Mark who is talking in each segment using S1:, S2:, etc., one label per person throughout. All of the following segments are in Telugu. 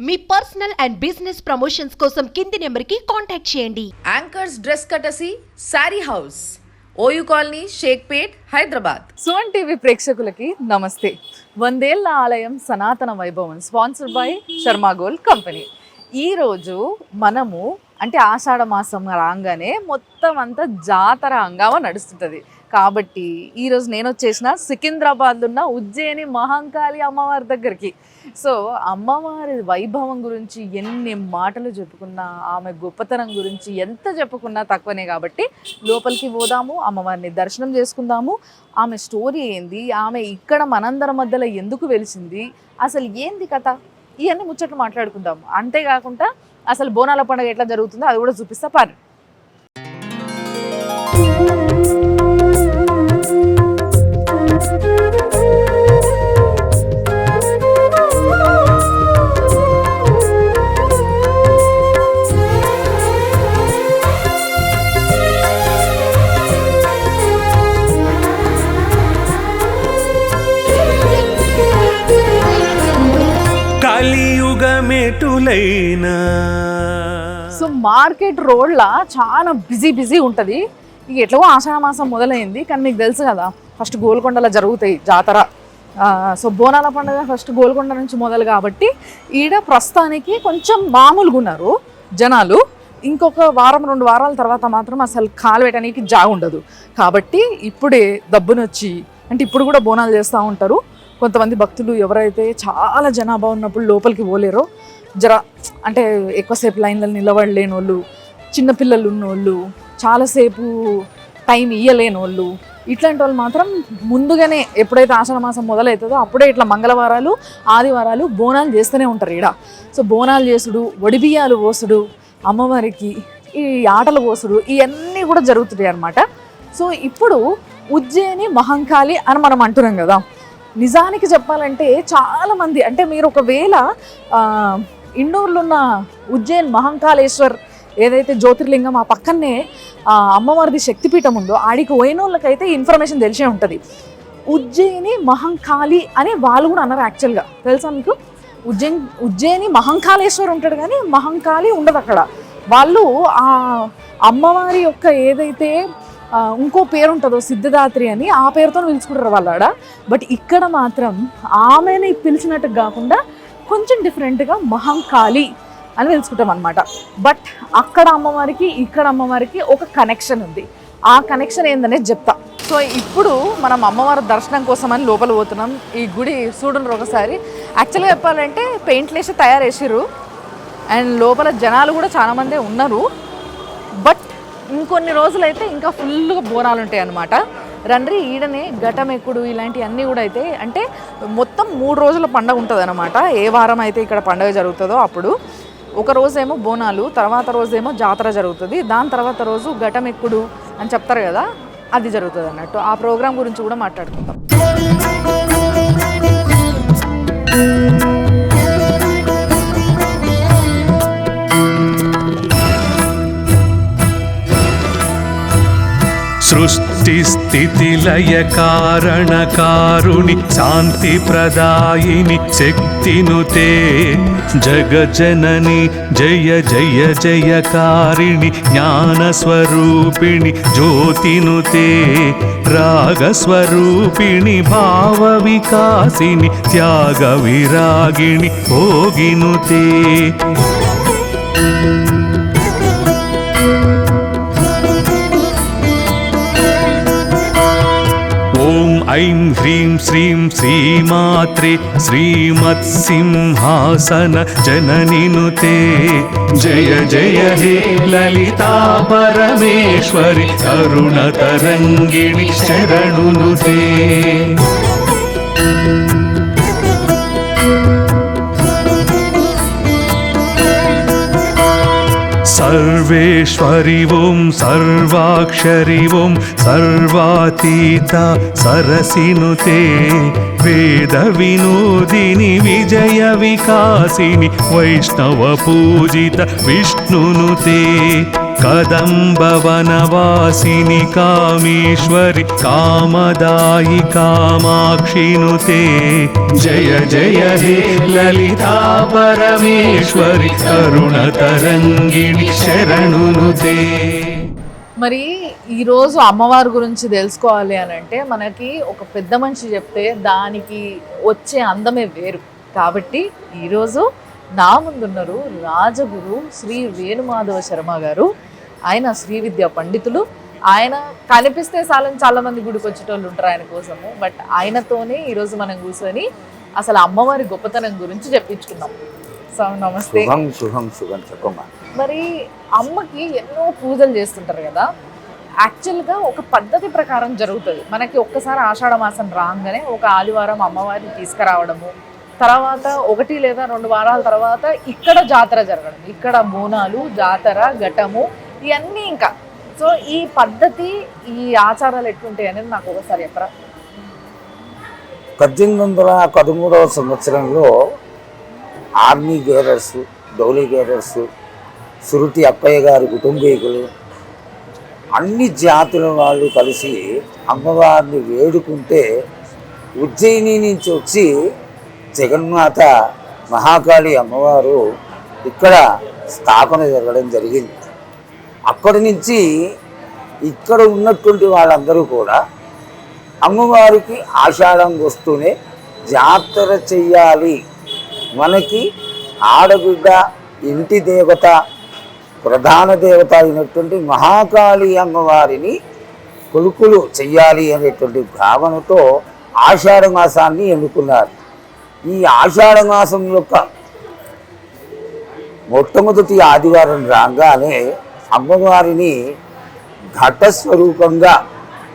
S1: Me personal and business promotions కోసం కింది నెంబర్కి కాంటాక్ట్ చేయండి.
S2: యాంకర్స్ డ్రెస్ కటసి sari house, OU colony, Shaikpet, Hyderabad.
S3: Suman TV ప్రేక్షకులకి నమస్తే. 100 ఏళ్ల ఆలయం సనాతన వైభవం sponsored by Sharma gold company. ఈరోజు మనము అంటే ఆషాఢ మాసం రాగానే మొత్తం అంతా జాతర హంగామా నడుస్తుంటుంది. కాబట్టి ఈరోజు నేను వచ్చేసిన సికింద్రాబాద్లో ఉన్న ఉజ్జయిని మహంకాళి అమ్మవారి దగ్గరికి. సో అమ్మవారి వైభవం గురించి ఎన్ని మాటలు చెప్పుకున్నా, ఆమె గొప్పతనం గురించి ఎంత చెప్పుకున్నా తక్కువనే. కాబట్టి లోపలికి పోదాము, అమ్మవారిని దర్శనం చేసుకుందాము. ఆమె స్టోరీ ఏంది, ఆమె ఇక్కడ మనందరి మధ్యలో ఎందుకు వెలిసింది, అసలు ఏంది కథ, ఇవన్నీ ముచ్చట్లు మాట్లాడుకుందాము. అంతేకాకుండా అసలు బోనాల పండుగ ఎట్లా జరుగుతుందో అది కూడా చూపిస్తా పారు. సో మార్కెట్ రోడ్లా చాలా బిజీ ఉంటుంది. ఇక ఎట్లా ఆషాఢ మాసం మొదలైంది, కానీ మీకు తెలుసు కదా ఫస్ట్ గోల్కొండలో జరుగుతాయి జాతర. సో బోనాల పండుగ ఫస్ట్ గోల్కొండ నుంచి మొదలు కాబట్టి ఈడ ప్రస్తుతానికి కొంచెం మామూలుగా ఉన్నారు జనాలు. ఇంకొక వారం 2 వారాల తర్వాత మాత్రం అసలు కాలు పెట్టడానికి ఉండదు. కాబట్టి ఇప్పుడే దబ్బునొచ్చి, అంటే ఇప్పుడు కూడా బోనాలు చేస్తూ ఉంటారు. కొంతమంది భక్తులు ఎవరైతే చాలా జనాభా ఉన్నప్పుడు లోపలికి పోలేరో, అంటే ఎక్కువసేపు లైన్లో నిలబడలేని వాళ్ళు, చిన్నపిల్లలు ఉన్నోళ్ళు, చాలాసేపు టైం ఇయ్యలేని వాళ్ళు, ఇట్లాంటి వాళ్ళు మాత్రం ముందుగానే ఎప్పుడైతే ఆషాఢ మాసం మొదలవుతుందో అప్పుడే ఇట్లా మంగళవారాలు, ఆదివారాలు బోనాలు చేస్తూనే ఉంటారు ఈడ. సో బోనాలు చేసుడు, వడిబియ్యాలు పోసుడు, అమ్మవారికి ఈ ఆటలు పోసుడు, ఇవన్నీ కూడా జరుగుతున్నాయి అన్నమాట. సో ఇప్పుడు ఉజ్జయిని మహంకాళి అని మనం అంటున్నాం కదా. నిజానికి చెప్పాలంటే చాలామంది, అంటే మీరు ఒకవేళ ఇండోర్లో ఉన్న ఉజ్జయిన్ మహంకాళేశ్వర్ ఏదైతే జ్యోతిర్లింగం ఆ పక్కనే అమ్మవారిది శక్తిపీఠం ఉందో ఆడికి పోయినోళ్ళకైతే ఇన్ఫర్మేషన్ తెలిసే ఉంటుంది. ఉజ్జయిని మహంకాళి అని వాళ్ళు కూడా అన్నారు. యాక్చువల్గా తెలుసా మీకు, ఉజ్జయిని మహంకాళేశ్వర్ ఉంటాడు కానీ మహంకాళి ఉండదు అక్కడ. వాళ్ళు ఆ అమ్మవారి యొక్క ఏదైతే ఇంకో పేరు ఉంటుందో సిద్ధదాత్రి అని, ఆ పేరుతో పిలుచుకుంటారు వాళ్ళాడ. బట్ ఇక్కడ మాత్రం ఆమెని పిలిచినట్టు కాకుండా కొంచెం డిఫరెంట్గా మహంకాళి అని పిలుచుకుంటాం అనమాట. బట్ అక్కడ అమ్మవారికి ఇక్కడ అమ్మవారికి ఒక కనెక్షన్ ఉంది. ఆ కనెక్షన్ ఏందనేది చెప్తా. సో ఇప్పుడు మనం అమ్మవారి దర్శనం కోసం అని లోపల పోతున్నాం. ఈ గుడి చూడండి ఒకసారి. యాక్చువల్గా చెప్పాలంటే పెయింట్లు వేసి తయారు చేసిర్రు, అండ్ లోపల జనాలు కూడా చాలామందే ఉన్నారు. బట్ ఇంకొన్ని రోజులైతే ఇంకా ఫుల్గా బోనాలు ఉంటాయి అన్నమాట. రండ్రి ఈడనే ఘటం ఎక్కుడు ఇలాంటివన్నీ కూడా అయితే, అంటే మొత్తం 3 రోజుల పండుగ ఉంటుంది అనమాట. ఏ వారం అయితే ఇక్కడ పండుగ జరుగుతుందో అప్పుడు ఒక రోజేమో బోనాలు, తర్వాత రోజేమో జాతర జరుగుతుంది, దాని తర్వాత రోజు ఘటం ఎక్కుడు అని చెప్తారు కదా, అది జరుగుతుంది అన్నట్టు. ఆ ప్రోగ్రాం గురించి కూడా మాట్లాడుకుందాం.
S4: సృష్టి స్థితి లయ కారణకారుని శాంతి ప్రదాయిని శక్తినుతే జగజనని జయ జయ జయకారిణి జ్ఞానస్వరూపిణి జ్యోతినుతే రాగస్వరూపిణి భావ వికాసిని త్యాగ విరాగిణి భోగినుతే. ఐం హ్రీం శ్రీం శ్రీమాత్రే శ్రీమత్సింహాసన జననినుతే జయ జయ హే లలితా పరమేశ్వరి కరుణ తరంగిణి శరణునుతే. सर्वेश्वरि ओं सर्वाक्षरि ओं सर्वातीता सरसिनुते वेद विनोदिनि विजय विकासिनि वैष्णव पूजित विष्णुनुते కదంబవనవాసిని కామేశ్వరి కామదాయి కామాక్షినుతే జయ జయ హే లలితా పరమేశ్వరి కరుణతరంగిణి శరణునుతే.
S3: మరి ఈరోజు అమ్మవారి గురించి తెలుసుకోవాలి అని అంటే మనకి ఒక పెద్ద మనిషి చెప్తే దానికి వచ్చే అందమే వేరు. కాబట్టి ఈరోజు నా ముందున్నారు రాజగురు శ్రీ వేణుమాధవ శర్మ గారు. ఆయన శ్రీ విద్యా పండితులు. ఆయన కనిపిస్తే చాలా మంది గుడికి వచ్చేటోళ్ళు ఉంటారు ఆయన కోసము. బట్ ఆయనతోనే ఈరోజు మనం కూర్చొని అసలు అమ్మవారి గొప్పతనం గురించి చెప్పించుకున్నాం. సో నమస్తే. మరి అమ్మకి ఎన్నో పూజలు చేస్తుంటారు కదా. యాక్చువల్గా ఒక పద్ధతి ప్రకారం జరుగుతుంది. మనకి ఒక్కసారి ఆషాఢ మాసం రాగానే ఒక ఆదివారం అమ్మవారిని తీసుకురావడము, తర్వాత 1 లేదా 2 వారాల తర్వాత ఇక్కడ జాతర జరగడం, ఇక్కడ బోనాలు, జాతర, ఘటము, ఇవన్నీ ఇంకా. సో ఈ పద్ధతి, ఈ ఆచారాలు ఎట్లుంటాయి అనేది నాకు ఒకసారి చెప్పరా.
S5: 1813వ సంవత్సరంలో ఆర్మీ గేరర్స్, డౌలీ గేరర్స్, సురుటి అప్పయ్య గారి కుటుంబీకులు, అన్ని జాతుల వాళ్ళు కలిసి అమ్మవారిని వేడుకుంటే ఉజ్జయిని నుంచి వచ్చి జగన్మాత మహాకాళి అమ్మవారు ఇక్కడ స్థాపన జరగడం జరిగింది. అక్కడి నుంచి ఇక్కడ ఉన్నటువంటి వాళ్ళందరూ కూడా అమ్మవారికి ఆషాఢం వస్తూనే జాతర చెయ్యాలి, మనకి ఆడబిడ్డ, ఇంటి దేవత, ప్రధాన దేవత అయినటువంటి మహాకాళి అమ్మవారిని కొలుకులు చెయ్యాలి అనేటువంటి భావనతో ఆషాఢ మాసాన్ని ఎన్నుకున్నారు. ఈ ఆషాఢ మాసం యొక్క మొట్టమొదటి ఆదివారం రాగానే అమ్మవారిని ఘటస్వరూపంగా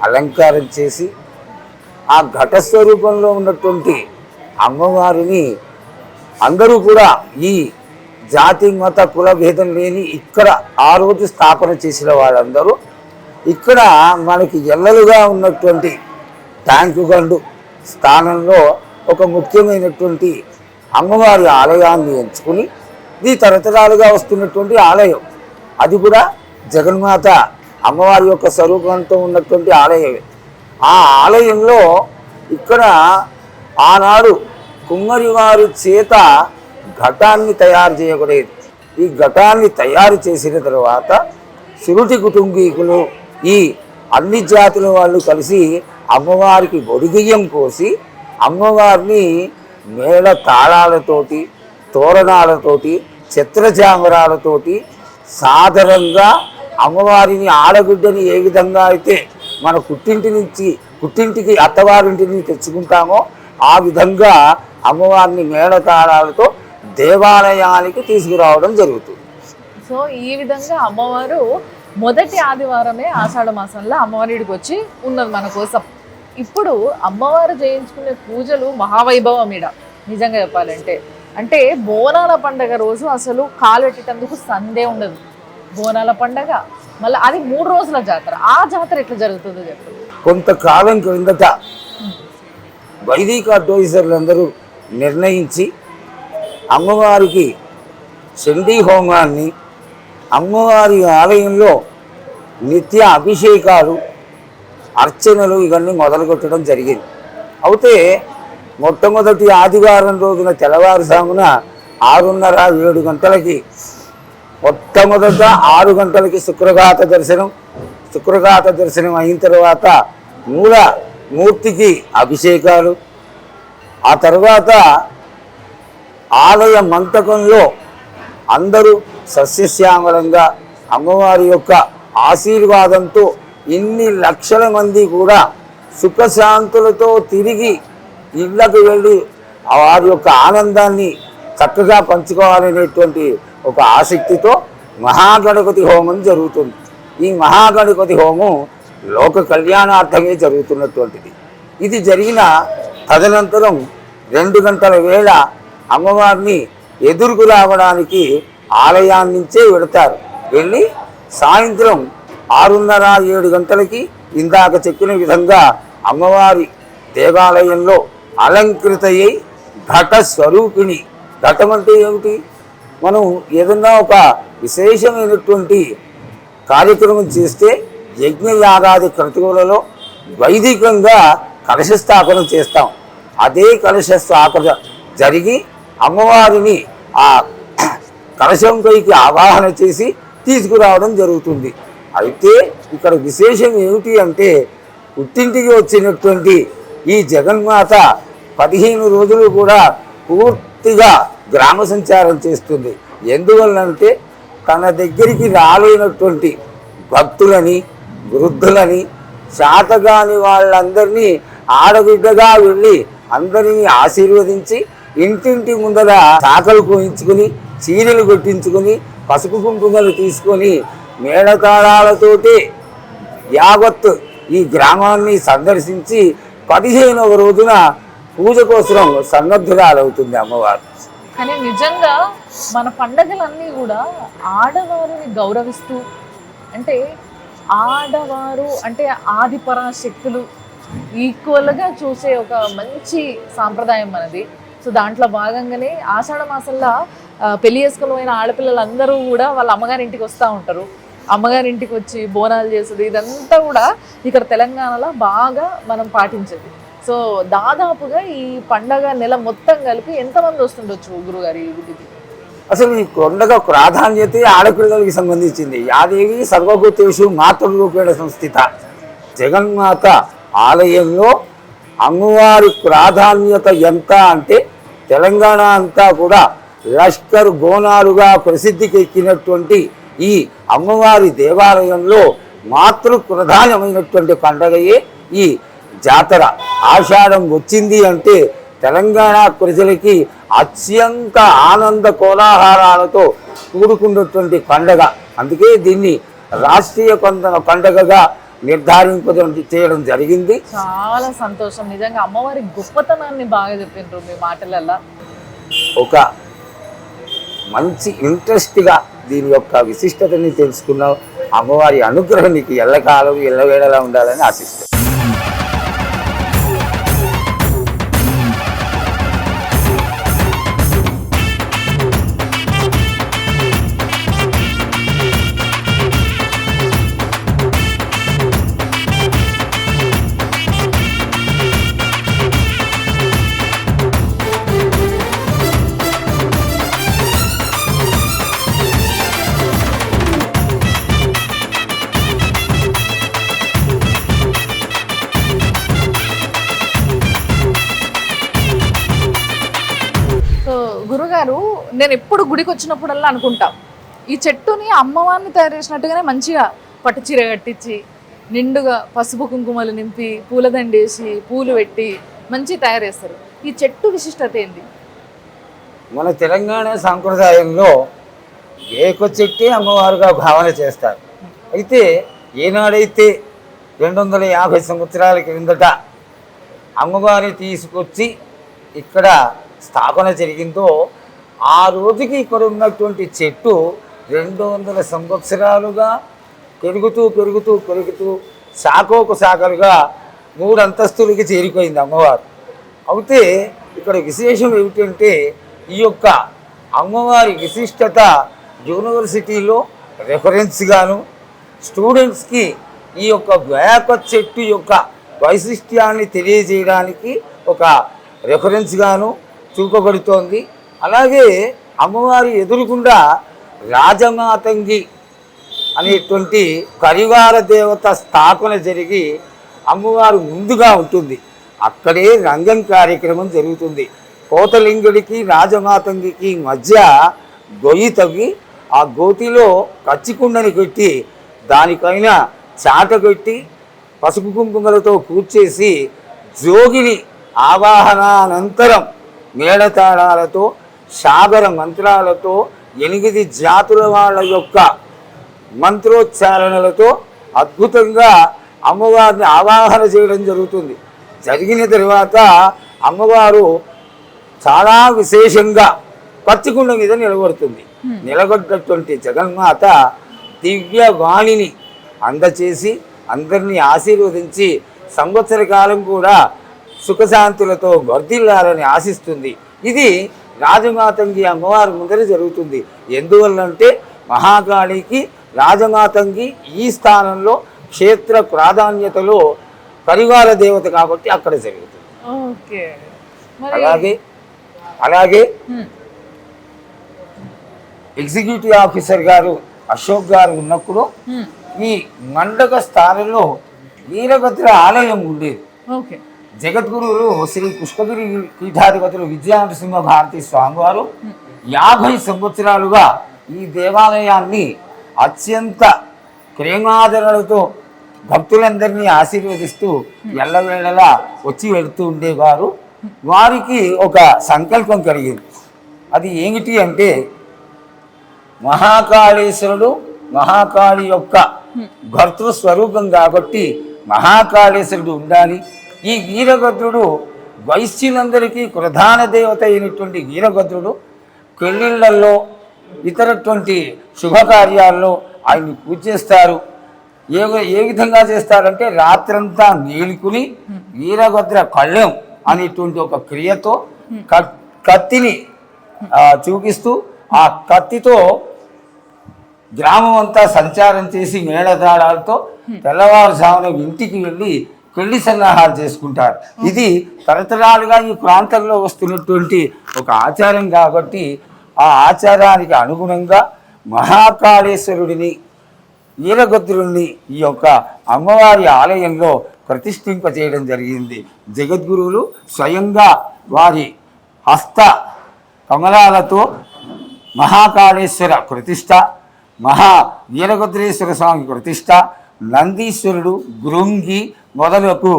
S5: అలంకారం చేసి ఆ ఘటస్వరూపంలో ఉన్నటువంటి అమ్మవారిని అందరూ కూడా ఈ జాతి మత కుల భేదం లేని ఇక్కడ ఆ రోజు స్థాపన చేసిన వాళ్ళందరూ ఇక్కడ మనకి ఎల్లలుగా ఉన్నటువంటి ట్యాంకు గండు స్థానంలో ఒక ముఖ్యమైనటువంటి అమ్మవారి ఆలయాన్ని ఎంచుకుని ఇది తరతరాలుగా వస్తున్నటువంటి ఆలయం. అది కూడా జగన్మాత అమ్మవారి యొక్క స్వరూపంతో ఉన్నటువంటి ఆలయమే. ఆ ఆలయంలో ఇక్కడ ఆనాడు కుమ్మరి వారి చేత ఘటాన్ని తయారు చేయబడేది. ఈ ఘటాన్ని తయారు చేసిన తర్వాత సురుటి కుటుంబీకులు, ఈ అన్ని జాతుల వాళ్ళు కలిసి అమ్మవారికి ఒడిగియ్యం కోసి అమ్మవారిని మేళ తాళాలతోటి, తోరణాలతోటి, ఛత్రచామరాలతోటి సాదరంగా అమ్మవారిని, ఆడబిడ్డని ఏ విధంగా అయితే మన పుట్టింటికి అత్తవారింటిని తెచ్చుకుంటామో ఆ విధంగా అమ్మవారిని మేళతాళాలతో దేవాలయానికి తీసుకురావడం జరుగుతుంది.
S3: సో ఈ విధంగా అమ్మవారు మొదటి ఆదివారమే ఆషాఢ మాసంలో అమ్మవారికి వచ్చి ఉన్నది మన కోసం. ఇప్పుడు అమ్మవారు చేయించుకునే పూజలు మహావైభవం ఈడ నిజంగా చెప్పాలంటే. అంటే బోనాల పండగ రోజు అసలు కాలెట్టేటందుకు సందే ఉండదు. బోనాల పండగ మళ్ళీ అది 3 రోజుల జాతర. ఆ జాతర ఎట్లా జరుగుతుందో చెప్పండి.
S5: కొంతకాలం క్రిందట వైదిక అడ్వైజర్లందరూ నిర్ణయించి అమ్మవారికి చండీ హోమాన్ని, అమ్మవారి ఆలయంలో నిత్య అభిషేకాలు, అర్చనలు ఇవన్నీ మొదలుపెట్టడం జరిగింది. అయితే మొట్టమొదటి ఆదివారం రోజున తెల్లవారుజామున 6:30-7 గంటలకి మొట్టమొదట 6 గంటలకి శుక్రఘాత దర్శనం అయిన తర్వాత మూర్తికి అభిషేకాలు, ఆ తర్వాత ఆలయ మంటపంలో అందరూ సస్యశ్యామలంగా అమ్మవారి యొక్క ఆశీర్వాదంతో ఇన్ని లక్షల మంది కూడా సుఖశాంతులతో తిరిగి ఇళ్లకు వెళ్ళి వారి యొక్క ఆనందాన్ని చక్కగా పంచుకోవాలనేటువంటి ఒక ఆసక్తితో మహాగణపతి హోమం జరుగుతుంది. ఈ మహాగణపతి హోమం లోక కళ్యాణార్థమే జరుగుతున్నటువంటిది. ఇది జరిగిన తదనంతరం 2 గంటల వేళ అమ్మవారిని ఎదురుకు రావడానికి ఆలయాన్నించే వెళతారు. వెళ్ళి సాయంత్రం 6:30-7 గంటలకి ఇందాక చెప్పిన విధంగా అమ్మవారి దేవాలయంలో అలంకృతయ్యి ఘట స్వరూపిణి. ఘటం అంటే ఏమిటి? మనం ఏదన్నా ఒక విశేషమైనటువంటి కార్యక్రమం చేస్తే యజ్ఞయాగాది క్రతువులలో వైదికంగా కలశ స్థాపన చేస్తాం. అదే కలశ స్థాపన జరిగి అమ్మవారిని ఆ కలశంపైకి ఆవాహన చేసి తీసుకురావడం జరుగుతుంది. అయితే ఇక్కడ విశేషం ఏమిటి అంటే పుట్టింటికి వచ్చినటువంటి ఈ జగన్మాత 15 రోజులు కూడా పూర్తిగా గ్రామ సంచారం చేస్తుంది. ఎందువల్లంటే తన దగ్గరికి రాలేనటువంటి భక్తులని, వృద్ధులని, శాతగాని వాళ్ళందరినీ ఆడబిడ్డగా వెళ్ళి అందరినీ ఆశీర్వదించి ఇంటింటి ముందర శాఖలు కోయించుకుని, చీరలు కొట్టించుకుని, పసుపు కుంకుమలు తీసుకొని మేళతాళాలతోటి యావత్ ఈ గ్రామాన్ని సందర్శించి 15వ రోజున పూజ కోసం సన్నద్ధురాలవుతుంది అమ్మవారు.
S3: కానీ నిజంగా మన పండగలన్నీ కూడా ఆడవారిని గౌరవిస్తూ, అంటే ఆడవారు అంటే ఆది పరాశక్తులు ఈక్వల్గా చూసే ఒక మంచి సాంప్రదాయం మనది. సో దాంట్లో భాగంగానే ఆషాఢ మాసంలో పెళ్లి చేసుకున్న ఆడపిల్లలందరూ కూడా వాళ్ళ అమ్మగారింటికి వస్తూ ఉంటారు. అమ్మగారింటికి వచ్చి బోనాలు చేసేది ఇదంతా కూడా ఇక్కడ తెలంగాణలో బాగా మనం పాటించేది. సో దాదాపుగా ఈ పండగ నెల మొత్తం కలిపి ఎంతమంది వస్తుండొచ్చు గురుగారు ఈ గుడికి?
S5: అసలు ఈ పండుగ ప్రాధాన్యత ఆడపిల్లలకి సంబంధించింది. యాదేవి సర్వభూతేషు మాతృరూపేణ సంస్థిత. జగన్మాత ఆలయంలో అమ్మవారి ప్రాధాన్యత ఎంత అంటే తెలంగాణ అంతా కూడా లష్కర్ బోనాలుగా ప్రసిద్ధికి ఎక్కినటువంటి ఈ అమ్మవారి దేవాలయంలో మాతృ ప్రధానమైనటువంటి పండగయే ఈ జాతర. ఆషాఢం వచ్చింది అంటే తెలంగాణ ప్రజలకి అత్యంత ఆనంద కోలాహలాలతో కూడుకున్నటువంటి పండగ. అందుకే దీన్ని రాష్ట్రీయ పండగగా నిర్ధారింపడం చేయడం జరిగింది.
S3: చాలా సంతోషం. నిజంగా అమ్మవారి గొప్పతనాన్ని బాగా చెప్పిండ్రు మీ మాటలల్లో.
S5: ఒక మంచి ఇంట్రెస్ట్గా దీని యొక్క విశిష్టతని తెలుసుకున్నాం. అమ్మవారి అనుగ్రహం నీకు ఎల్లకాలం ఎల్లవేళలా ఉండాలని ఆశిస్తాను.
S3: గురుగారు, నేను ఎప్పుడు గుడికి వచ్చినప్పుడల్లా అనుకుంటా, ఈ చెట్టుని అమ్మవారిని తయారు చేసినట్టుగానే మంచిగా పట్టు చీర కట్టించి నిండుగా పసుపు కుంకుమలు నింపి పూలదండేసి పూలు పెట్టి మంచి తయారు చేస్తారు. ఈ చెట్టు విశిష్టత ఏంది?
S5: మన తెలంగాణ సాంప్రదాయంలో ఏక చెట్టే అమ్మవారుగా భావన చేస్తారు. అయితే ఏనాడైతే 250 సంవత్సరాల క్రిందట అమ్మవారిని తీసుకొచ్చి ఇక్కడ స్థాపన జరిగిందో ఆ రోజుకి ఇక్కడ ఉన్నటువంటి చెట్టు 200 సంవత్సరాలుగా పెరుగుతూ పెరుగుతూ పెరుగుతూ శాఖోకు శాఖలుగా 3 అంతస్తులకి చేరిపోయింది అమ్మవారు. అయితే ఇక్కడ విశేషం ఏమిటంటే ఈ యొక్క అమ్మవారి విశిష్టత యూనివర్సిటీలో రెఫరెన్స్గాను, స్టూడెంట్స్కి ఈ యొక్క వేప చెట్టు యొక్క వైశిష్ట్యాన్ని తెలియజేయడానికి ఒక రెఫరెన్స్గాను చూపబడుతోంది. అలాగే అమ్మవారి ఎదురుగుండా రాజమాతంగి అనేటువంటి పరివార దేవత స్థాపన జరిగి అమ్మవారు ముందుగా ఉంటుంది. అక్కడే రంగం కార్యక్రమం జరుగుతుంది. కోతలింగుడికి రాజమాతంగికి మధ్య గొయ్యి తవ్వి ఆ గోతిలో కచ్చికుండని పెట్టి దానిపైన చాట పెట్టి పసుపు కుంకుమలతో కూర్చేసి జోగిని ఆవాహనానంతరం మేళతాళాలతో సాగర మంత్రాలతో 8 జాతుల వాళ్ళ యొక్క మంత్రోచ్చారణలతో అద్భుతంగా అమ్మవారిని ఆవాహన చేయడం జరుగుతుంది. జరిగిన తర్వాత అమ్మవారు చాలా విశేషంగా పచ్చికుండ మీద నిలబడుతుంది. నిలబడ్డటువంటి జగన్మాత దివ్యవాణిని అందచేసి అందరినీ ఆశీర్వదించి సంవత్సర కాలం కూడా సుఖశాంతులతో వర్ధిల్లాలని ఆశిస్తుంది. ఇది రాజమాతంగి అమ్మవారి ముందర జరుగుతుంది. ఎందువల్లంటే మహాకాళికి రాజమాతంగి ఈ స్థానంలో క్షేత్ర ప్రాధాన్యతలో పరివార దేవత కాబట్టి అక్కడ జరుగుతుంది.
S3: ఓకే. మరి
S5: అలాగే ఎగ్జిక్యూటివ్ ఆఫీసర్ గారు అశోక్ గారు ఉన్నప్పుడు ఈ మండక స్థానంలో వీరభద్ర ఆలయం ఉండేది.
S3: ఓకే.
S5: జగద్గురువులు శ్రీ పుష్పగిరి పీఠాధిపతులు విజయనరసింహ భారతి స్వామివారు 50 సంవత్సరాలుగా ఈ దేవాలయాన్ని అత్యంత ప్రేమాదరణలతో భక్తులందరినీ ఆశీర్వదిస్తూ ఎల్లవేళలా వచ్చి వెళుతూ ఉండేవారు. వారికి ఒక సంకల్పం కలిగింది. అది ఏమిటి అంటే, మహాకాళేశ్వరుడు మహాకాళి యొక్క భర్తృస్వరూపం కాబట్టి మహాకాళేశ్వరుడు ఉండాలి. ఈ వీరభద్రుడు వైశ్యులందరికీ ప్రధాన దేవత అయినటువంటి వీరభద్రుడు పెళ్ళిళ్ళల్లో ఇతరటువంటి శుభకార్యాల్లో ఆయన్ని పూజ చేస్తారు. ఏ విధంగా చేస్తారంటే, రాత్రంతా మేలుకుని వీరభద్ర కళ్ళెం అనేటువంటి ఒక క్రియతో కత్తిని చూపిస్తూ ఆ కత్తితో గ్రామం అంతా సంచారం చేసి మేళతాళాలతో తెల్లవారుజామున ఇంటికి వెళ్ళి పెళ్లి సన్నాహాలు చేసుకుంటారు. ఇది తరతరాలుగా ఈ ప్రాంతంలో వస్తున్నటువంటి ఒక ఆచారం కాబట్టి ఆ ఆచారానికి అనుగుణంగా మహాకాళేశ్వరుడిని వీరభద్రుడిని ఈ యొక్క అమ్మవారి ఆలయంలో ప్రతిష్ఠింపచేయడం జరిగింది. జగద్గురువులు స్వయంగా వారి హస్త కమలాలతో మహాకాళేశ్వర ప్రతిష్ట, వీరభద్రేశ్వర స్వామి ప్రతిష్ట, నందీశ్వరుడు, గృంగి మొదలకు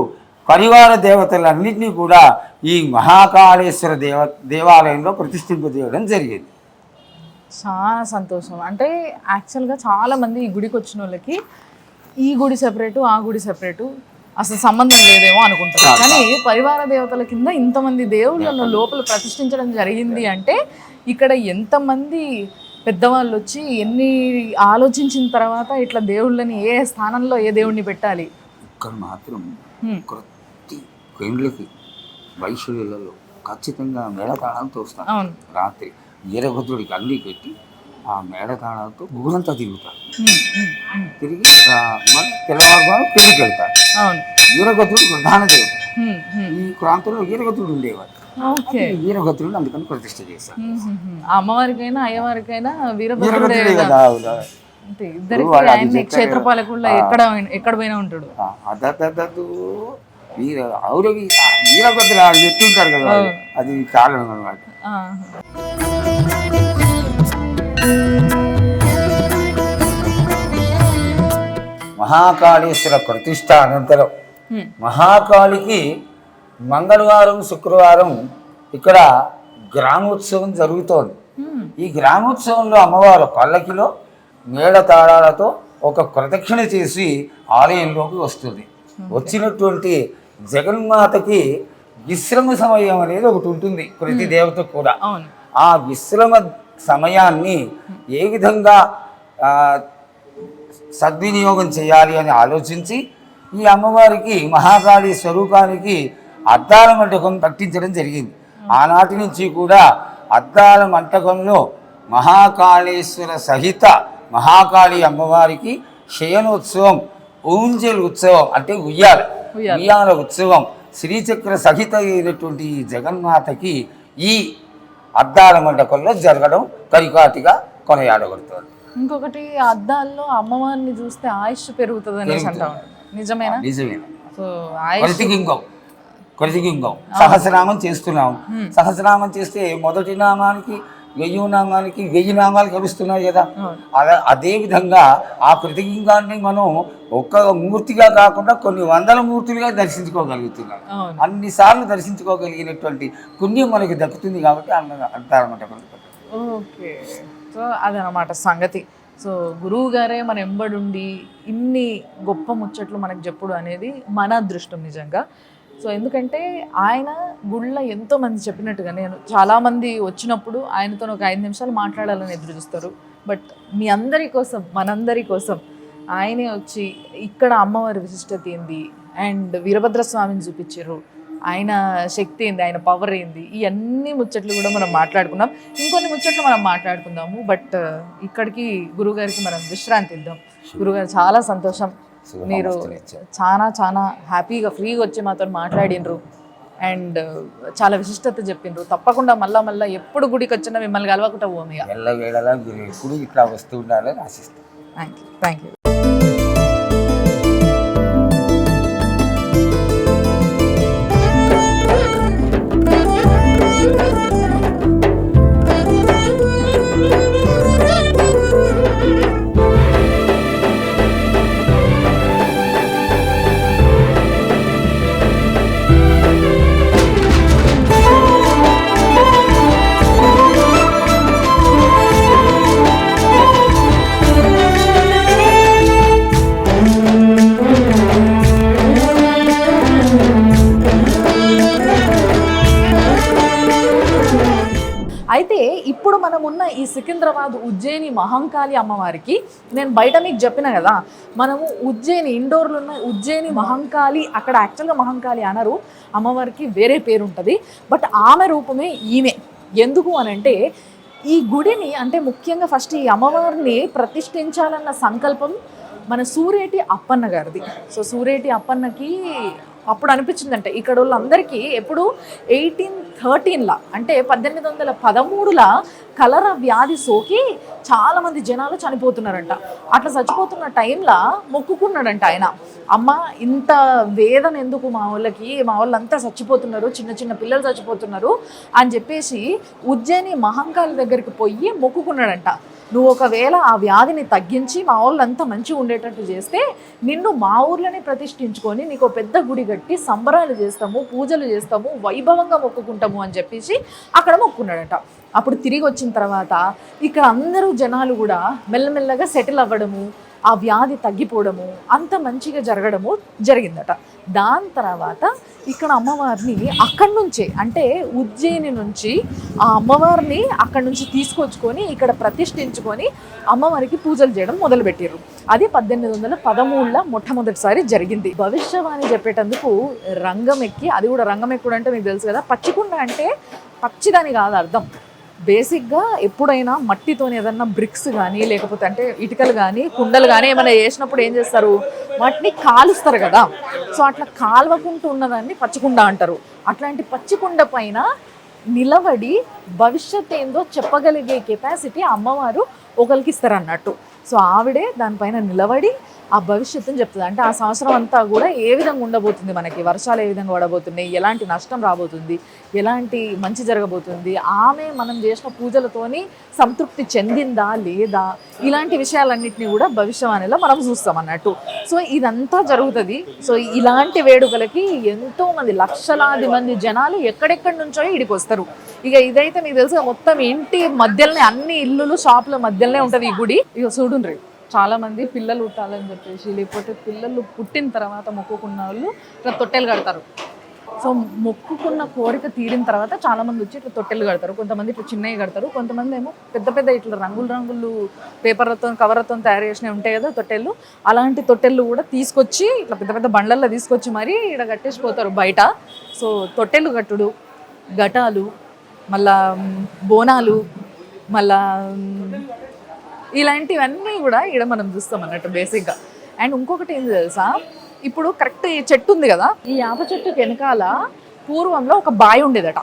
S5: పరివార దేవతలన్నింటినీ కూడా ఈ మహాకాళేశ్వర దేవాలయంలో ప్రతిష్ఠింపజేయడం జరిగింది.
S3: చాలా సంతోషం. అంటే యాక్చువల్గా చాలామంది ఈ గుడికి వచ్చిన వాళ్ళకి ఈ గుడి సెపరేటు ఆ గుడి సెపరేటు అసలు సంబంధం లేదేమో అనుకుంటారు. కానీ పరివార దేవతల కింద ఇంతమంది దేవుళ్ళను లోపల ప్రతిష్ఠించడం జరిగింది అంటే ఇక్కడ ఎంతమంది పెద్దవాళ్ళు వచ్చి ఎన్ని ఆలోచించిన తర్వాత ఇట్లా దేవుళ్ళని ఏ స్థానంలో ఏ దేవుడిని పెట్టాలి.
S5: ఇక్కడ మాత్రం ప్రతి పెండ్లకి వైశ్యులలో ఖచ్చితంగా మేళతాళాలతో వస్తాను.
S3: అవును.
S5: రాత్రి వీరభద్రుడికి అన్నీ పెట్టి ఆ మేళతాళాలతో ఊరంతా తిరుగుతారు. తిరిగి మళ్ళీ తెల్లవారుగా పెళ్లికి వెళ్తారు.
S3: అవును.
S5: వీరభద్రుడు ప్రధాన దేవత. ఈ ప్రాంతంలో వీరభద్రుడు ఉండేవాడు.
S3: ఓకే.
S5: వీరభద్రుడు అందుకని ప్రతిష్ఠ చేశారు.
S3: అమ్మవారికైనా అయ్యవారికైనా
S5: వీరభద్రుడే కదా.
S3: ఇద్దరికి ఆయన క్షేత్రపాలకుల్లో ఎక్కడ పోయినా ఉంటాడు.
S5: వీరభద్ర ఎత్తుంటారు కదా, అది కారణం అన్నమాట. మహాకాళేశ్వర ప్రతిష్ట అనంతరం మహాకాళికి మంగళవారం శుక్రవారం ఇక్కడ గ్రామోత్సవం జరుగుతోంది. ఈ గ్రామోత్సవంలో అమ్మవారు పల్లకిలో మేళతాళాలతో ఒక ప్రదక్షిణ చేసి ఆలయంలోకి వస్తుంది. వచ్చినటువంటి జగన్మాతకి విశ్రమ సమయం అనేది ఒకటి ఉంటుంది ప్రతి దేవతకు కూడా. ఆ విశ్రమ సమయాన్ని ఏ విధంగా సద్వినియోగం చేయాలి అని ఆలోచించి ఈ అమ్మవారికి మహాకాళి స్వరూపానికి అద్దాల మంటకం కట్టించడం జరిగింది. ఆనాటి నుంచి కూడా అద్దాల మంటకంలో మహాకాళేశ్వర సహిత మహాకాళి అమ్మవారికి శయనోత్సవం, ఊంజల్ ఉత్సవం అంటే ఉయ్యాల ఉత్సవం, శ్రీచక్ర సహిత అయినటువంటి ఈ జగన్మాతకి ఈ అద్దాల మండపంలో జరగడం పరిపాటిగా కొనయాడబడుతుంది.
S3: ఇంకొకటి అద్దాల్లో అమ్మవారిని చూస్తే ఆయుష్ పెరుగుతుంది అనేసి అంటాం. నిజమేనా?
S5: నిజమేనా.
S3: సో
S5: కొరతికింగం సహస్రనామం చేస్తున్నాం. సహస్రనామం చేస్తే మొదటి నామానికి 1000 నామానికి 1000 నామాలు కలుస్తున్నాయి కదా. అదే విధంగా ఆ కృతికింగాన్ని మనం ఒక్క మూర్తిగా కాకుండా కొన్ని వందల మూర్తులుగా దర్శించుకోగలుగుతున్నాం. అన్నిసార్లు దర్శించుకోగలిగినటువంటి పుణ్యం మనకి దక్కుతుంది కాబట్టి అంటారన్నమాట.
S3: ఓకే. సో అదనమాట సంగతి. సో గురువు గారే మన ఎంబడుండి ఇన్ని గొప్ప ముచ్చట్లు మనకు చెప్పుడు అనేది మన అదృష్టం నిజంగా. సో ఎందుకంటే ఆయన గుళ్ళ ఎంతోమంది చెప్పినట్టుగా నేను చాలామంది వచ్చినప్పుడు ఆయనతో ఒక 5 నిమిషాలు మాట్లాడాలని ఎదురు చూస్తారు. బట్ మీ అందరి కోసం మనందరి కోసం ఆయనే వచ్చి ఇక్కడ అమ్మవారి విశిష్టత ఏంది అండ్ వీరభద్ర స్వామిని చూపించారు. ఆయన శక్తి ఏంది, ఆయన పవర్ ఏంది, ఇవన్నీ ముచ్చట్లు కూడా మనం మాట్లాడుకున్నాం. ఇంకొన్ని ముచ్చట్లు మనం మాట్లాడుకుందాము. బట్ ఇక్కడికి గురుగారికి మనం విశ్రాంతి ఇద్దాం. గురుగారు చాలా సంతోషం, మీరు చాలా చాలా హ్యాపీగా ఫ్రీగా వచ్చి మాతో మాట్లాడినరు అండ్ చాలా విశిష్టత చెప్పిండ్రు. తప్పకుండా మళ్ళా ఎప్పుడు గుడికి వచ్చినా మిమ్మల్ని కలవకుండా పోము.
S5: ఎప్పుడు ఇట్లా వస్తూ ఉండాలని ఆశిస్తాను.
S3: Thank you. అయితే ఇప్పుడు మనం ఉన్న ఈ సికింద్రాబాద్ ఉజ్జయిని మహంకాళి అమ్మవారికి నేను బయట మీకు చెప్పిన కదా, మనము ఉజ్జయిని ఇండోర్లో ఉన్న ఉజ్జయిని మహంకాళి, అక్కడ యాక్చువల్గా మహంకాళి అనరు, అమ్మవారికి వేరే పేరు ఉంటుంది. బట్ ఆమె రూపమే ఈమె. ఎందుకు అనంటే ఈ గుడిని అంటే ముఖ్యంగా ఫస్ట్ ఈ అమ్మవారిని ప్రతిష్ఠించాలన్న సంకల్పం మన సూరేటి అప్పన్న గారిది. సో సూరేటి అప్పన్నకి అప్పుడు అనిపించిందంటే ఇక్కడ వాళ్ళందరికీ ఎప్పుడు 1813లా అంటే 1813లా కలరా వ్యాధి సోకి చాలామంది జనాలు చనిపోతున్నారంట. అట్లా చచ్చిపోతున్న టైంలో మొక్కుకున్నాడంట ఆయన, అమ్మ ఇంత వేదన ఎందుకు మా వాళ్ళంతా చచ్చిపోతున్నారు, చిన్న చిన్న పిల్లలు చచ్చిపోతున్నారు అని చెప్పేసి ఉజ్జయిని మహంకాళి దగ్గరికి పోయి మొక్కుకున్నాడంట. నువ్వు ఒకవేళ ఆ వ్యాధిని తగ్గించి మా వాళ్ళంతా మంచిగా ఉండేటట్టు చేస్తే నిన్ను మా ఊర్లోనే ప్రతిష్ఠించుకొని నీకు పెద్ద గుడి కట్టి సంబరాలు చేస్తాము, పూజలు చేస్తాము, వైభవంగా మొక్కుకుంటాము అని చెప్పేసి అక్కడ మొక్కున్నాడట. అప్పుడు తిరిగి వచ్చిన తర్వాత ఇక్కడ అందరూ జనాలు కూడా మెల్లమెల్లగా సెటిల్ అవ్వడము, ఆ వ్యాధి తగ్గిపోవడము, అంత మంచిగా జరగడము జరిగిందట. దాని తర్వాత ఇక్కడ అమ్మవారిని అక్కడి నుంచే అంటే ఉజ్జయిని నుంచి ఆ అమ్మవారిని అక్కడి నుంచి తీసుకొచ్చుకొని ఇక్కడ ప్రతిష్ఠించుకొని అమ్మవారికి పూజలు చేయడం మొదలుపెట్టారు. అది 1813లో మొట్టమొదటిసారి జరిగింది. భవిష్యవాణి చెప్పేటందుకు రంగం ఎక్కి, అది కూడా రంగం ఎక్కుడు అంటే మీకు తెలుసు కదా, పచ్చికుండ అంటే పచ్చిదని కాదు అర్థం. బేసిక్గా ఎప్పుడైనా మట్టితోని ఏదన్నా బ్రిక్స్ కానీ లేకపోతే అంటే ఇటుకలు కానీ కుండలు కానీ ఏమైనా వేసినప్పుడు ఏం చేస్తారు, వాటిని కాలుస్తారు కదా. సో అట్లా కాల్వకుంటూ ఉన్నదాన్ని పచ్చికుండ అంటారు. అట్లాంటి పచ్చికుండ పైన నిలబడి భవిష్యత్ ఏందో చెప్పగలిగే కెపాసిటీ అమ్మవారు ఒకరికి ఇస్తారు అన్నట్టు. సో ఆవిడే దానిపైన నిలబడి ఆ భవిష్యత్తుని చెప్తుంది. అంటే ఆ సంవత్సరం అంతా కూడా ఏ విధంగా ఉండబోతుంది, మనకి వర్షాలు ఏ విధంగా పడబోతున్నాయి, ఎలాంటి నష్టం రాబోతుంది, ఎలాంటి మంచి జరగబోతుంది, ఆమె మనం చేసిన పూజలతోని సంతృప్తి చెందిందా లేదా, ఇలాంటి విషయాలన్నింటినీ కూడా భవిష్యవాణిలో మనం చూస్తాం అన్నట్టు. సో ఇదంతా జరుగుతుంది. సో ఇలాంటి వేడుకలకి ఎంతోమంది లక్షలాది మంది జనాలు ఎక్కడెక్కడి నుంచో ఇడికి వస్తారు. ఇక ఇదైతే మీకు తెలుసు మొత్తం ఇంటి మధ్యలోనే, అన్ని ఇల్లులు షాపుల మధ్యలోనే ఉంటుంది ఈ గుడి. ఇక చూడుండ్రి, చాలామంది పిల్లలు పుట్టాలని చెప్పేసి లేకపోతే పిల్లలు పుట్టిన తర్వాత మొక్కుకున్న వాళ్ళు ఇట్లా తొట్టెలు కడతారు. సో మొక్కుకున్న కోరిక తీరిన తర్వాత చాలామంది వచ్చి ఇట్లా తొట్టెలు కడతారు. కొంతమంది ఇట్లా చిన్నవి కడతారు, కొంతమంది ఏమో పెద్ద పెద్ద ఇట్లా రంగులు పేపర్లతో కవర్లతో తయారు చేసినవి ఉంటాయి కదా తొట్టెళ్ళు, అలాంటి తొట్టెళ్ళు కూడా తీసుకొచ్చి ఇట్లా పెద్ద పెద్ద బండ్లల్లో తీసుకొచ్చి మరీ ఇక్కడ కట్టేసిపోతారు బయట. సో తొట్టెళ్ళు కట్టుడు, ఘటాలు, మళ్ళా బోనాలు, మళ్ళా ఇలాంటివన్నీ కూడా ఇక్కడ మనం చూస్తాం అన్నట్టు బేసిక్గా. అండ్ ఇంకొకటి ఏంది తెలుసా, ఇప్పుడు కరెక్ట్ ఈ చెట్టు ఉంది కదా, ఈ యాప చెట్టుకి వెనకాల పూర్వంలో ఒక బావి ఉండేదట.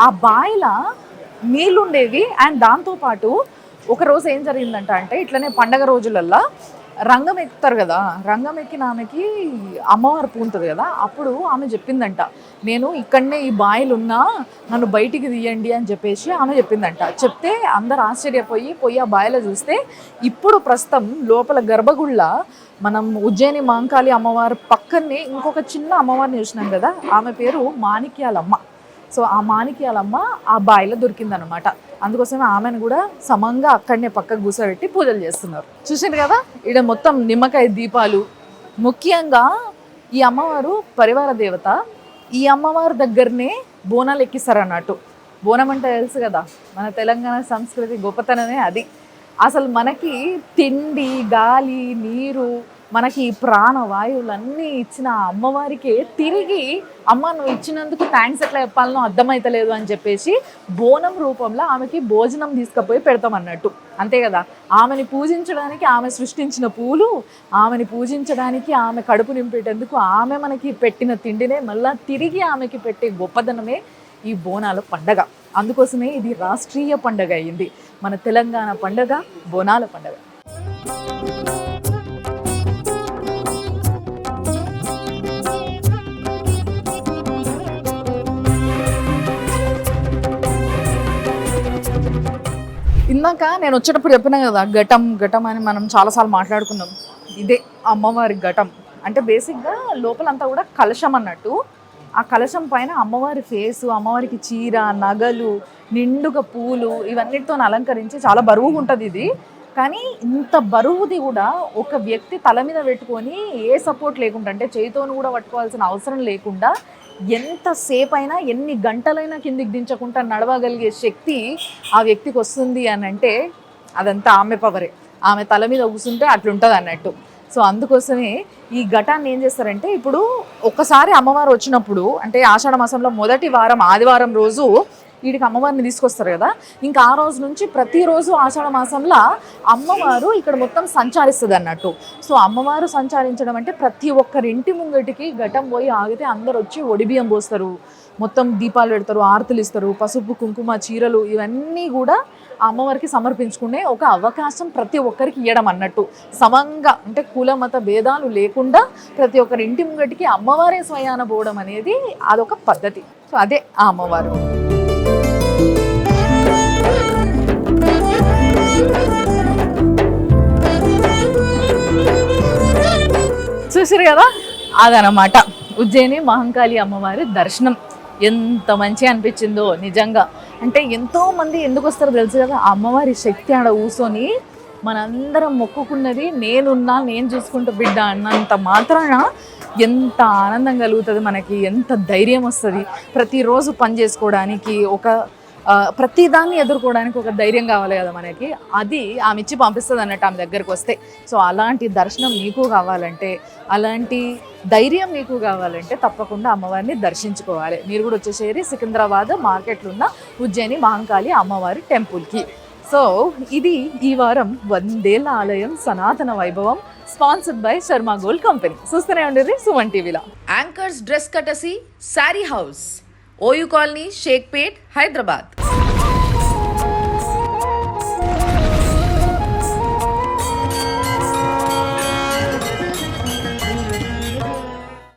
S3: ఆ బావిలో నీళ్ళు ఉండేవి. అండ్ దాంతోపాటు ఒకరోజు ఏం జరిగిందంట అంటే ఇట్లనే పండగ రోజులల్లో రంగం ఎక్కుతారు కదా, రంగం ఎక్కిన ఆమెకి అమ్మవారు పూంతుంది కదా, అప్పుడు ఆమె చెప్పిందంట, నేను ఇక్కడనే ఈ బాయిలు ఉన్నా నన్ను బయటికి తీయండి అని చెప్పేసి ఆమె చెప్పిందంట. చెప్తే అందరు ఆశ్చర్యపోయి ఆ బాయిలో చూస్తే ఇప్పుడు ప్రస్తుతం లోపల గర్భగుళ్ళ మనం ఉజ్జయిని మహంకాళి అమ్మవారు పక్కనే ఇంకొక చిన్న అమ్మవారిని చూసినాం కదా, ఆమె పేరు మాణిక్యాలమ్మ. సో ఆ మాణిక్యాలమ్మ ఆ బాయిలో దొరికిందనమాట. అందుకోసమే ఆమెను కూడా సమంగా అక్కడనే పక్కకు కూర్చోబెట్టి పూజలు చేస్తున్నారు. చూసారు కదా, ఇక్కడ మొత్తం నిమ్మకాయ దీపాలు. ముఖ్యంగా ఈ అమ్మవారు పరివార దేవత. ఈ అమ్మవారి దగ్గరనే బోనాలు ఎక్కిస్తారు అన్నట్టు. బోనం అంటే తెలుసు కదా, మన తెలంగాణ సంస్కృతి గొప్పతనమే అది. అసలు మనకి తిండి, గాలి, నీరు, మనకి ఈ ప్రాణవాయువులన్నీ ఇచ్చిన ఆ అమ్మవారికి తిరిగి అమ్మ నువ్వు ఇచ్చినందుకు థ్యాంక్స్ ఎట్లా చెప్పాలనో అర్థమైతలేదు అని చెప్పేసి బోనం రూపంలో ఆమెకి భోజనం తీసుకుపోయి పెడతాం అన్నట్టు. అంతే కదా, ఆమెని పూజించడానికి ఆమె సృష్టించిన పూలు, ఆమెని పూజించడానికి ఆమె కడుపు నింపేటందుకు ఆమె మనకి పెట్టిన తిండినే మళ్ళీ తిరిగి ఆమెకి పెట్టే గొప్పదనమే ఈ బోనాల పండగ. అందుకోసమే ఇది రాష్ట్రీయ పండగ అయింది. మన తెలంగాణ పండగ బోనాల పండగ. ఇందాక నేను వచ్చేటప్పుడు చెప్పినా కదా, ఘటం అని మనం చాలాసార్లు మాట్లాడుకున్నాం. ఇదే అమ్మవారి ఘటం అంటే బేసిక్గా లోపలంతా కూడా కలశం అన్నట్టు. ఆ కలశం పైన అమ్మవారి ఫేసు, అమ్మవారికి చీర, నగలు, నిండుగా పూలు ఇవన్నిటితో అలంకరించి చాలా బరువుగా ఉంటుంది ఇది. కానీ ఇంత బరువుది కూడా ఒక వ్యక్తి తల మీద పెట్టుకొని ఏ సపోర్ట్ లేకుండా, అంటే చేతితోను కూడా పట్టుకోవాల్సిన అవసరం లేకుండా ఎంతసేపు అయినా ఎన్ని గంటలైనా కిందికి దించకుండా నడవగలిగే శక్తి ఆ వ్యక్తికి వస్తుంది అని అంటే అదంతా ఆమె పవరే. ఆమె తల మీద కూర్చుంటే అట్లుంటుంది అన్నట్టు. సో అందుకోసమే ఈ ఘటాన్ని ఏం చేస్తారంటే, ఇప్పుడు ఒక్కసారి అమ్మవారు వచ్చినప్పుడు అంటే ఆషాఢ మాసంలో మొదటి వారం ఆదివారం రోజు వీడికి అమ్మవారిని తీసుకొస్తారు కదా, ఇంకా ఆ రోజు నుంచి ప్రతిరోజు ఆషాఢ మాసంలో అమ్మవారు ఇక్కడ మొత్తం సంచరిస్తుంది అన్నట్టు. సో అమ్మవారు సంచరించడం అంటే ప్రతి ఒక్కరింటి ముంగటికి ఘటం పోయి ఆగితే అందరు వచ్చి ఒడిబియ్యం పోస్తారు, మొత్తం దీపాలు పెడతారు, ఆరతులు ఇస్తారు, పసుపు కుంకుమ చీరలు ఇవన్నీ కూడా ఆ అమ్మవారికి సమర్పించుకునే ఒక అవకాశం ప్రతి ఒక్కరికి ఇవ్వడం అన్నట్టు. సమంగా అంటే కుల మత భేదాలు లేకుండా ప్రతి ఒక్కరి ఇంటి ముంగటికి అమ్మవారే స్వయాన పోవడం అనేది అదొక పద్ధతి. సో అదే ఆ అమ్మవారు. చూసారు కదా, అదనమాట ఉజ్జయిని మహంకాళి అమ్మవారి దర్శనం. ఎంత మంచిగా అనిపించిందో నిజంగా. అంటే ఎంతోమంది ఎందుకు వస్తారో తెలుసు కదా, ఆ అమ్మవారి శక్తి ఆడ కూర్చొని మనందరం మొక్కుకున్నది నేనున్నా నేను చూసుకుంటూ బిడ్డ అన్నంత మాత్రాన ఎంత ఆనందం కలుగుతుంది మనకి, ఎంత ధైర్యం వస్తుంది. ప్రతిరోజు పని చేసుకోవడానికి ప్రతిదాన్ని ఎదుర్కోవడానికి ఒక ధైర్యం కావాలి కదా మనకి, అది ఆమె ఇచ్చి పంపిస్తుంది అన్నట్టు ఆమె దగ్గరకు వస్తే. సో అలాంటి దర్శనం మీకు కావాలంటే, అలాంటి ధైర్యం మీకు కావాలంటే తప్పకుండా అమ్మవారిని దర్శించుకోవాలి. మీరు కూడా వచ్చేసేది సికింద్రాబాద్ మార్కెట్లో ఉన్న ఉజ్జయిని మహంకాళి అమ్మవారి టెంపుల్కి. సో ఇది ఈ వారం 100 ఏళ్ల ఆలయం సనాతన వైభవం, sponsored by Sharma gold company. చూస్తూనే ఉండేది సుమన్ టీవీలో.
S2: యాంకర్స్ డ్రెస్ కటసి sari house, OU colony, Shaikpet, Hyderabad.